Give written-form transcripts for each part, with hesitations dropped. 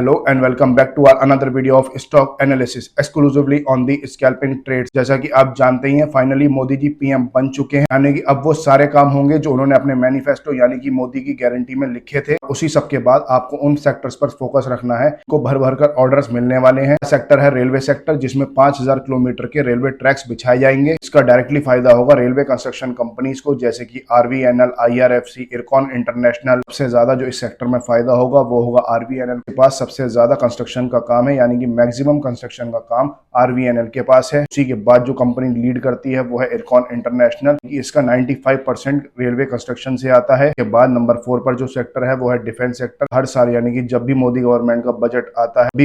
Hello and welcome back to our another video of stock analysis exclusively on the scalping trades। जैसा कि आप जानते ही हैं finally Modi ji PM बन चुके हैं, यानी कि अब वो सारे काम होंगे जो उन्होंने अपने मैनिफेस्टो यानी कि मोदी की गारंटी में लिखे थे। उसी सब के बाद आपको उन सेक्टर्स पर फोकस रखना है, को भर भर कर ऑर्डर्स मिलने वाले हैं। सेक्टर है रेलवे सेक्टर, जिसमें 5000 किलोमीटर के रेलवे ट्रैक्स बिछाए जाएंगे। इसका डायरेक्टली फायदा होगा रेलवे कंस्ट्रक्शन कंपनीज को, जैसे कि आरवीएनएल, आईआरएफसी, इरकॉन इंटरनेशनल। सबसे ज्यादा जो इस सेक्टर में फायदा होगा वो होगा आरवीएनएल के पास। सबसे ज्यादा कंस्ट्रक्शन का काम है, यानी कि मैक्सिमम कंस्ट्रक्शन का काम आरवीएनएल के पास है। उसी के बाद जो कंपनी लीड करती है वो है इरकॉन इंटरनेशनल। इसका 95% रेलवे कंस्ट्रक्शन से आता है। के बाद नंबर 4 पर जो सेक्टर है वो है डिफेंस सेक्टर। हर साल यानी कि जब भी मोदी गवर्नमेंट का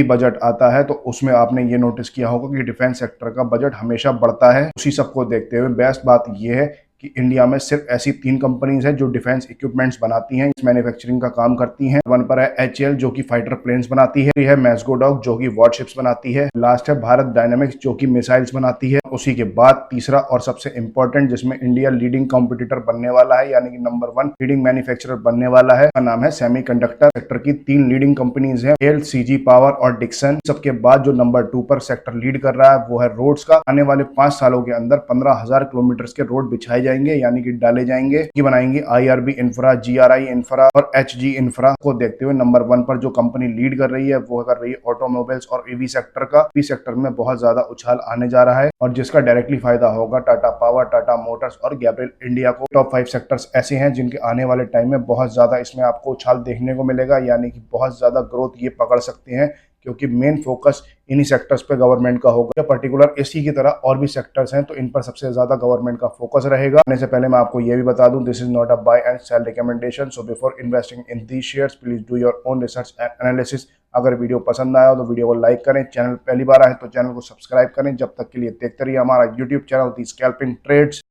बजट आता है तो उसमें आपने ये नोटिस किया होगा कि डिफेंस सेक्टर का बजट हमेशा बढ़ता है। उसी सबको देखते हुए बेस्ट बात यह है कि इंडिया में सिर्फ ऐसी 3 कंपनीज हैं जो डिफेंस इक्विपमेंट्स बनाती हैं, इस मैन्युफैक्चरिंग का काम करती हैं। 1 पर है एचएएल जो कि फाइटर प्लेन्स बनाती है, है मैस्गोडॉक जो कि वॉरशिप्स बनाती है, लास्ट है भारत डायनामिक्स जो कि मिसाइल्स बनाती है। उसी के बाद तीसरा और सबसे इंपॉर्टेंट, जिसमें इंडिया लीडिंग कॉम्पिटिटर बनने वाला है, यानी कि नंबर 1 लीडिंग मैन्युफैक्चरर बनने वाला है, का नाम है सेमीकंडक्टर। सेक्टर की 3 लीडिंग कंपनीज है, एल, सीजी पावर और डिक्सन। सबके बाद जो नंबर 2 पर सेक्टर लीड कर रहा है वो है रोड्स का। आने वाले 5 सालों के अंदर 15000 किलोमीटर के रोड बिछाए जाएंगे, यानी कि डाले जाएंगे। की बनाएंगे आईआरबी इंफ्रा, जीआरआई इंफ्रा और एचजी इंफ्रा। को देखते हुए नंबर 1 पर जो कंपनी लीड कर रही है वो कर रही है ऑटोमोबाइल्स और ईवी सेक्टर का। ईवी सेक्टर में बहुत ज्यादा उछाल आने जा रहा है और जिसका डायरेक्टली फायदा होगा टाटा पावर, टाटा मोटर्स और गैब्रियल इंडिया को। टॉप 5 सेक्टर्स ऐसे हैं जिनके आने वाले टाइम में बहुत ज्यादा इसमें आपको उछाल देखने को मिलेगा, यानी कि बहुत ज्यादा ग्रोथ ये पकड़ सकते हैं, क्योंकि मेन फोकस इन्हीं सेक्टर्स पे गवर्नमेंट का होगा। पर्टिकुलर इसी की तरह और भी सेक्टर्स हैं तो इन पर सबसे ज्यादा गवर्नमेंट का फोकस रहेगा। आने से पहले मैं आपको ये भी बता दूं, this is not a buy and sell recommendation, so before investing in these shares please do your own research and analysis. अगर वीडियो पसंद आया हो तो वीडियो को लाइक करें, चैनल पहली बार आए तो चैनल को सब्सक्राइब करें। जब तक के लिए देखते रहिए हमारा यूट्यूब चैनल दी स्कैल्पिंग ट्रेड्स।